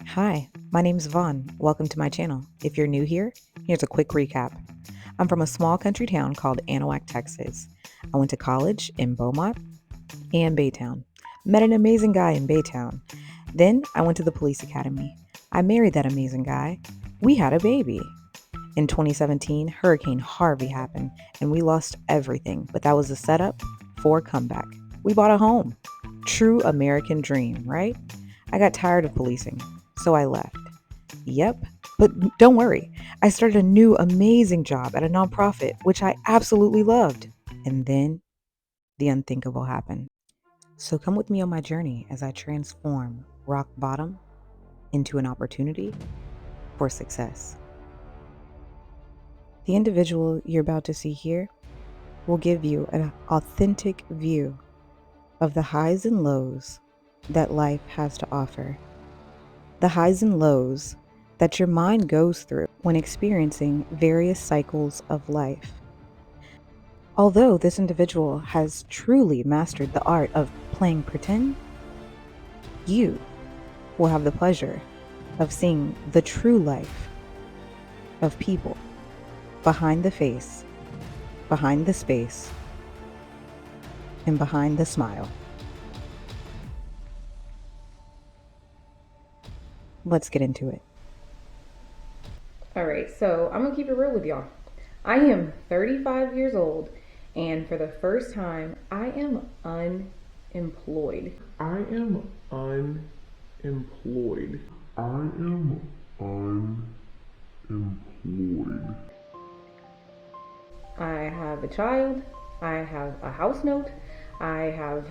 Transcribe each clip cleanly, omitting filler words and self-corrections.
Hi, my name's Vaughn. Welcome to my channel. If you're new here, here's a quick recap. I'm from a small country town called Anahuac, Texas. I went to college in Beaumont and Baytown. Met an amazing guy in Baytown. Then I went to the police academy. I married that amazing guy. We had a baby. In 2017, Hurricane Harvey happened and we lost everything, but that was the setup for a comeback. We bought a home. True American dream, right? I got tired of policing, so I left. Yep, but don't worry. I started a new amazing job at a nonprofit, which I absolutely loved. And then the unthinkable happened. So come with me on my journey as I transform rock bottom into an opportunity for success. The individual you're about to see here will give you an authentic view of the highs and lows that life has to offer. The highs and lows that your mind goes through when experiencing various cycles of life. Although this individual has truly mastered the art of playing pretend, you will have the pleasure of seeing the true life of people behind the face, behind the space, and behind the smile. Let's get into it. All right, so I'm gonna keep it real with y'all. I am 35 years old, and for the first time, I am unemployed. I am unemployed. I am unemployed. I have a child, I have a house note, I have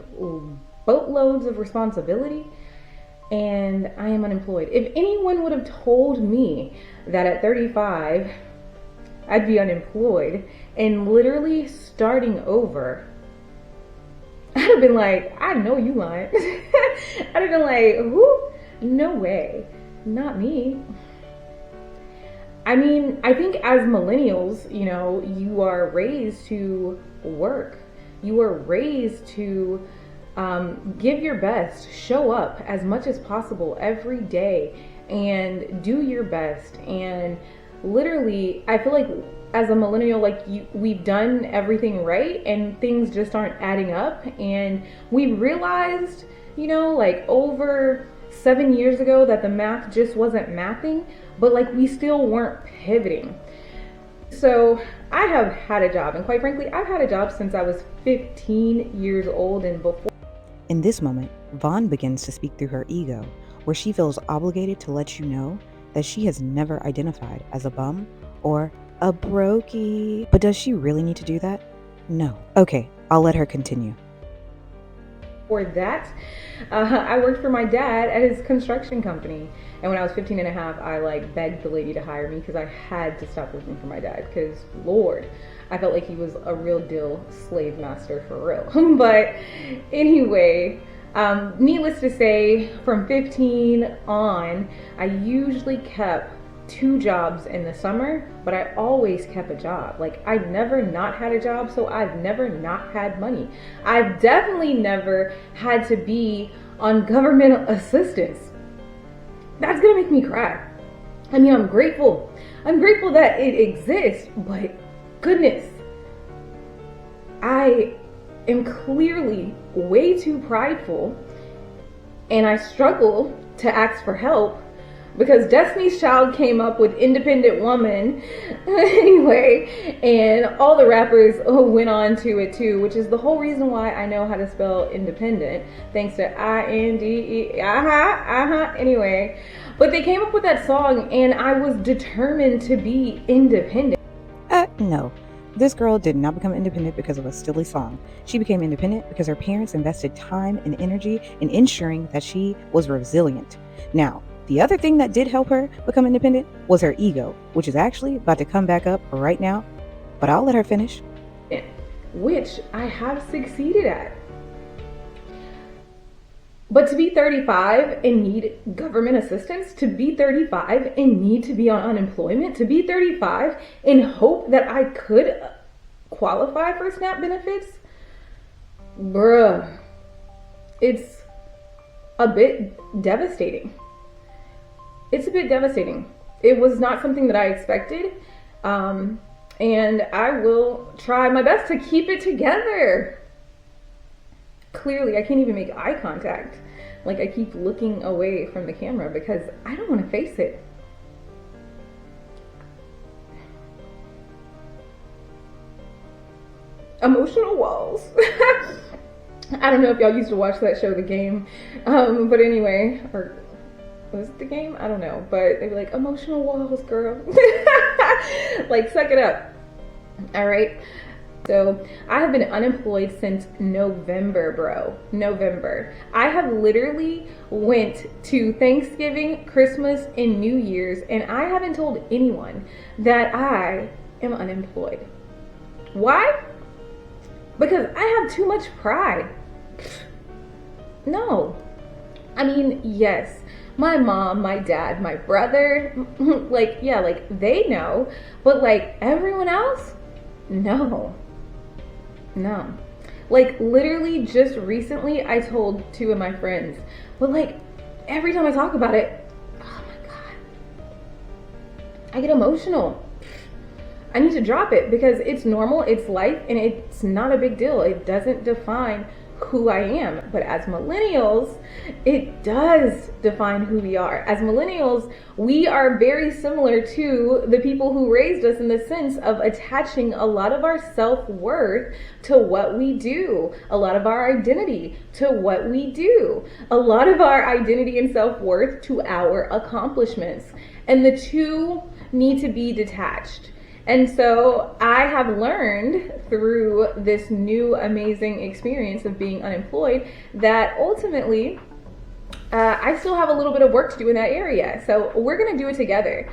boatloads of responsibility, and I am unemployed. If anyone would have told me that at 35, I'd be unemployed and literally starting over, I'd have been like, I know you lying. I'd have been like, who? No way, not me. I mean, I think as millennials, you are raised to work. You are raised to give your best, show up as much as possible every day and do your best. And literally, I feel like as a millennial, we've done everything right and things just aren't adding up. And we realized, over 7 years ago that the math just wasn't mathing, but we still weren't pivoting. So I have had a job, and quite frankly, I've had a job since I was 15 years old and before. In this moment, Vaughn begins to speak through her ego, where she feels obligated to let you know that she has never identified as a bum or a brokey. But does she really need to do that? No. Okay, I'll let her continue. For that, I worked for my dad at his construction company. And when I was 15 and a half, I begged the lady to hire me because I had to stop working for my dad because, Lord, I felt like he was a real deal slave master for real. But anyway, needless to say, from 15 on, I usually kept 2 jobs in the summer, but I always kept a job. I've never not had a job, so I've never not had money. I've definitely never had to be on government assistance. That's gonna make me cry. I mean, I'm grateful. I'm grateful that it exists, but goodness, I am clearly way too prideful, and I struggle to ask for help because Destiny's Child came up with independent woman anyway, and all the rappers went on to it too, which is the whole reason why I know how to spell independent, thanks to INDE, anyway. But they came up with that song and I was determined to be independent. No. This girl did not become independent because of a silly song. She became independent because her parents invested time and energy in ensuring that she was resilient. Now, the other thing that did help her become independent was her ego, which is actually about to come back up right now, but I'll let her finish. Which I have succeeded at. But to be 35 and need government assistance, to be 35 and need to be on unemployment, to be 35 and hope that I could qualify for SNAP benefits, bruh, it's a bit devastating. it's a bit devastating. It was not something that I expected. And I will try my best to keep it together. Clearly, I can't even make eye contact. Like, I keep looking away from the camera because I don't want to face it. Emotional walls. I don't know if y'all used to watch that show, The Game. But anyway, or was it The Game? I don't know. But they'd be like, emotional walls, girl. Like, suck it up. All right. So I have been unemployed since November, bro. November. I have literally went to Thanksgiving, Christmas, and New Year's, and I haven't told anyone that I am unemployed. Why? Because I have too much pride. No. I mean, yes, my mom, my dad, my brother, like, yeah, like, they know, but like everyone else, no. No. Like, literally just recently I told two of my friends, but like every time I talk about it, oh my God, I get emotional. I need to drop it because it's normal, it's life, and it's not a big deal. It doesn't define who I am. But as millennials, it does define who we are. As millennials, we are very similar to the people who raised us in the sense of attaching a lot of our self-worth to what we do, a lot of our identity to what we do, a lot of our identity and self-worth to our accomplishments. And the two need to be detached. And so I have learned through this new amazing experience of being unemployed that ultimately I still have a little bit of work to do in that area. So we're going to do it together.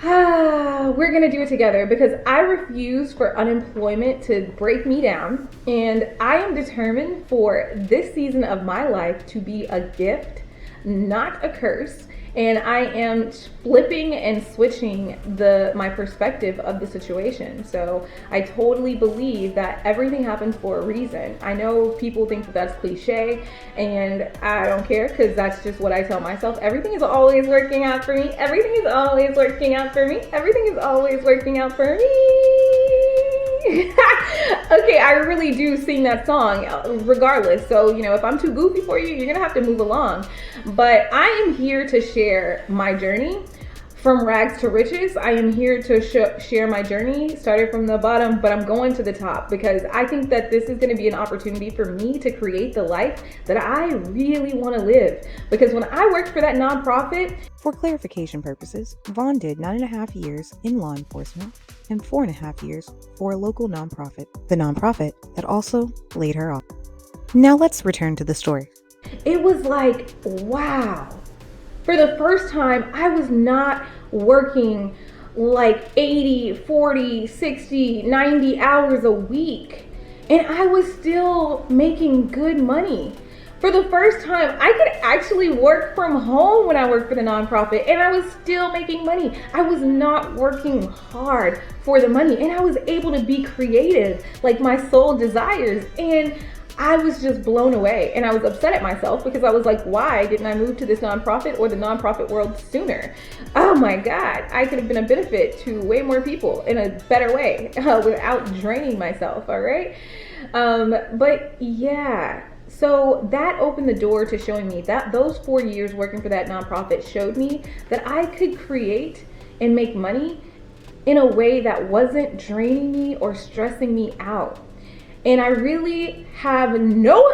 We're going to do it together because I refuse for unemployment to break me down. And I am determined for this season of my life to be a gift, not a curse. And I am flipping and switching my perspective of the situation. So I totally believe that everything happens for a reason. I know people think that that's cliche, and I don't care because that's just what I tell myself. Everything is always working out for me. Everything is always working out for me. Everything is always working out for me. Okay, I really do sing that song regardless. So, you know, if I'm too goofy for you, you're gonna have to move along. But I am here to share my journey from rags to riches. I am here to share my journey, started from the bottom, but I'm going to the top because I think that this is going to be an opportunity for me to create the life that I really want to live. Because when I worked for that nonprofit, For clarification purposes, Vaughn did 9.5 years in law enforcement and 4.5 years for a local nonprofit, the nonprofit that also laid her off. Now let's return to the story. it was like, wow. For the first time, I was not working like 80, 40, 60, 90 hours a week. And I was still making good money. For the first time, I could actually work from home when I worked for the nonprofit, and I was still making money. I was not working hard for the money, and I was able to be creative like my soul desires. And I was just blown away, and I was upset at myself because I was like, why didn't I move to this nonprofit or the nonprofit world sooner? Oh my God, I could have been a benefit to way more people in a better way without draining myself, all right? But yeah, so that opened the door to showing me that those 4 years working for that nonprofit showed me that I could create and make money in a way that wasn't draining me or stressing me out. And I really have no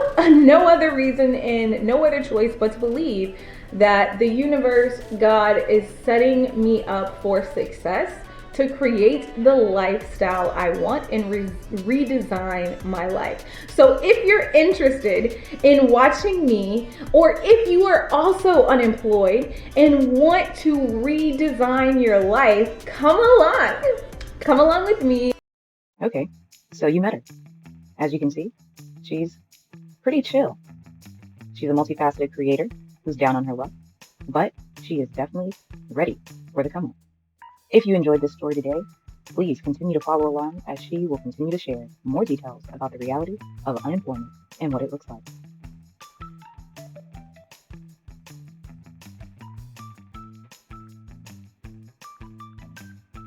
other reason and no other choice but to believe that the universe, God, is setting me up for success to create the lifestyle I want and redesign my life. So if you're interested in watching me, or if you are also unemployed and want to redesign your life, come along with me. Okay, so you met her. As you can see, she's pretty chill. She's a multifaceted creator who's down on her luck, but she is definitely ready for the come up. If you enjoyed this story today, please continue to follow along as she will continue to share more details about the reality of unemployment and what it looks like.